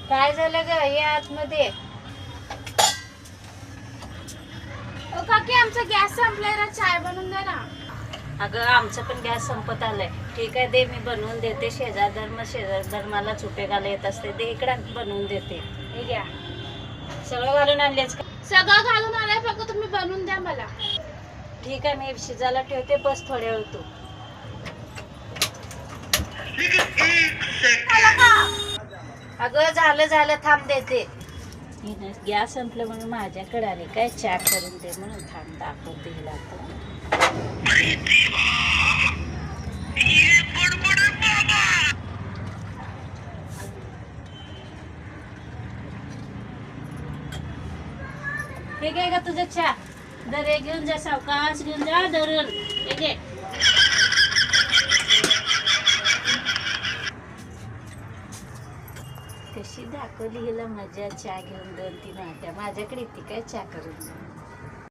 काय झालं ग ये आतमध्ये? काकी आमचा गॅस संपलाय ना, चाय बनवून द्या ना. अगं आमचं पण गॅस संपत आलंय. ठीक आहे दे, मी बनवून देते. शेजार धर्माला चुपे घाला येत असते, दे इकडं बनवून देते. हे घ्या. सगळं घालून आणलेच का? सगळं घालून आलाय, फक्त तुम्ही बनवून द्या मला. ठीक आहे मी शिजायला ठेवते, बस थोड्या वेळ तू. अगं झालं थांब देते. गॅस संपलं म्हणून माझ्याकडे आले काय, चहा करून दे म्हणून. थांब दाखवते हिला आता. हे घे का तुझं चहा, दर एक घेऊन जा, सावकाश घेऊन जा धरून. हे घे. कशी दाखवली हिला मजा, चहा घेऊन 2-3 वाट्या माझ्याकडे येते काय चहा करून.